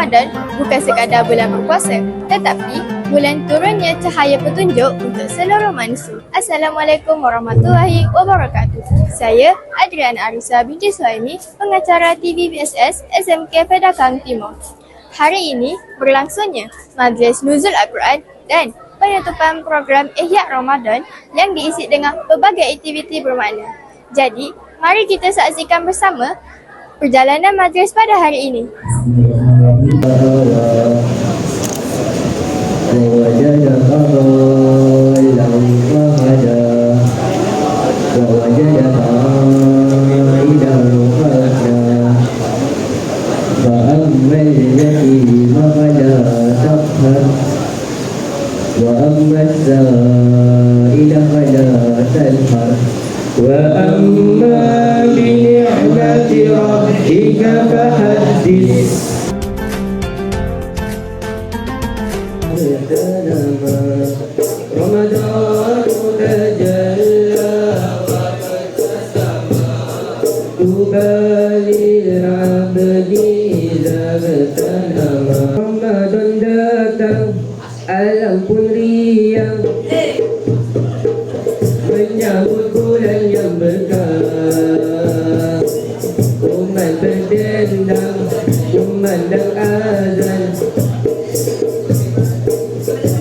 Ramadan bukan sekadar bulan berpuasa, tetapi bulan turunnya cahaya petunjuk untuk seluruh manusia. Assalamualaikum warahmatullahi wabarakatuh. Saya Adriana Arisa binti Suhaimi, pengacara TVBSS SMK Pedakang Timur. Hari ini berlangsungnya Majlis Nuzul Al-Quran dan penutupan program Ihya Ramadan yang diisi dengan pelbagai aktiviti bermakna. Jadi, mari kita saksikan bersama perjalanan majlis pada hari ini. وأما بنعمة ربك فحدث رمضان تجلى طوبى للعبد إذا اغتنم رمضان datang alam pun riang menyambut bulan yang berkah. Umat berdendang memandang azan,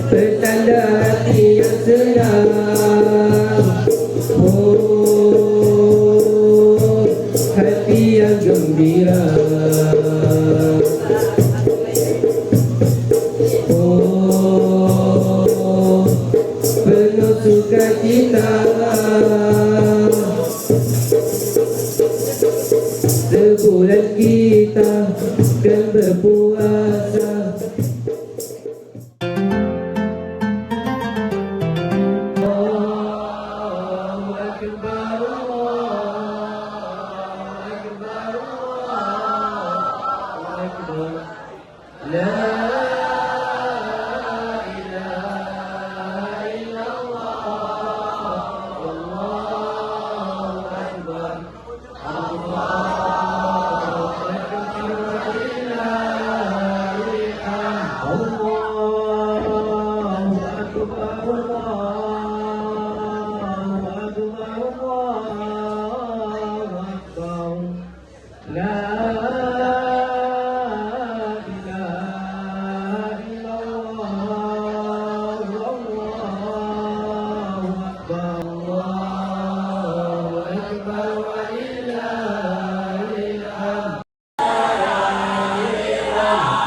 pertanda hati yang senang. Oh, hati yang gembira. Oh, penuh sukacita. Sebulan kita kan berpuasa. Allahu Akbar, Allahu Akbar, Allahu Akbar. La ilaha illallah,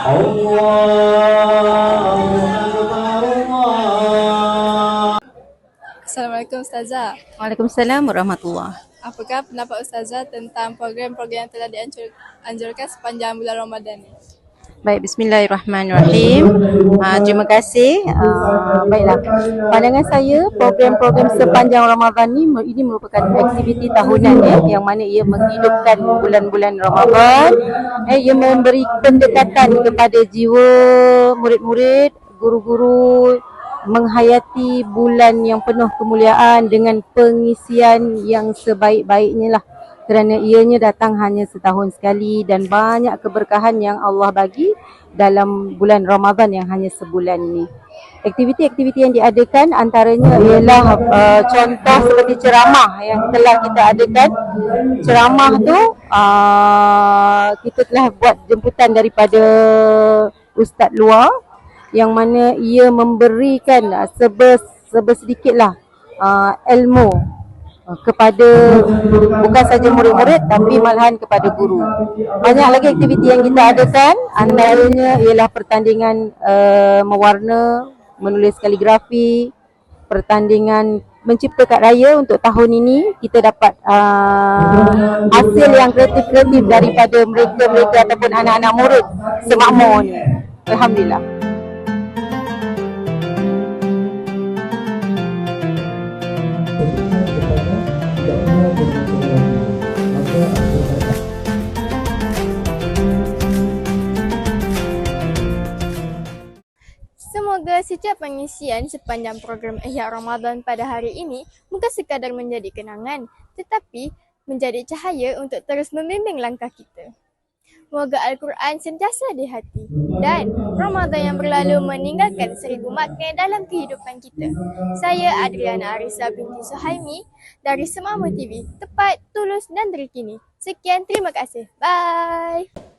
Allahu Akbar, Allah. Assalamualaikum Ustazah. Waalaikumsalam warahmatullahi. Apakah pendapat Ustazah tentang program-program yang telah dianjurkan sepanjang bulan Ramadan ini? Baik, bismillahirrahmanirrahim. Terima kasih. Baiklah, pandangan saya program-program sepanjang Ramadan ini merupakan aktiviti tahunan yang mana ia menghidupkan bulan-bulan Ramadan. Ia memberi pendekatan kepada jiwa murid-murid, guru-guru, menghayati bulan yang penuh kemuliaan dengan pengisian yang sebaik-baiknya lah, kerana ianya datang hanya setahun sekali dan banyak keberkahan yang Allah bagi dalam bulan Ramadan yang hanya sebulan ini. Aktiviti-aktiviti yang diadakan antaranya ialah contoh seperti ceramah yang telah kita adakan. Ceramah tu kita telah buat jemputan daripada ustaz luar yang mana ia memberikan sebersedikitlah ilmu kepada bukan saja murid-murid tapi malahan kepada guru. Banyak lagi aktiviti yang kita adakan, antaranya ialah pertandingan mewarna, menulis kaligrafi, pertandingan mencipta kad raya. Untuk tahun ini kita dapat hasil yang kreatif-kreatif daripada mereka-mereka ataupun anak-anak murid semakmur ni. Alhamdulillah. Semoga setiap pengisian sepanjang program Ihya Ramadan pada hari ini bukan sekadar menjadi kenangan, tetapi menjadi cahaya untuk terus membimbing langkah kita. Semoga Al-Quran sentiasa di hati. Dan Ramadan yang berlalu meninggalkan 1000 makna dalam kehidupan kita. Saya Adriana Arisa binti Suhaimi dari Semamu TV. Tepat, tulus dan terkini. Sekian, terima kasih. Bye.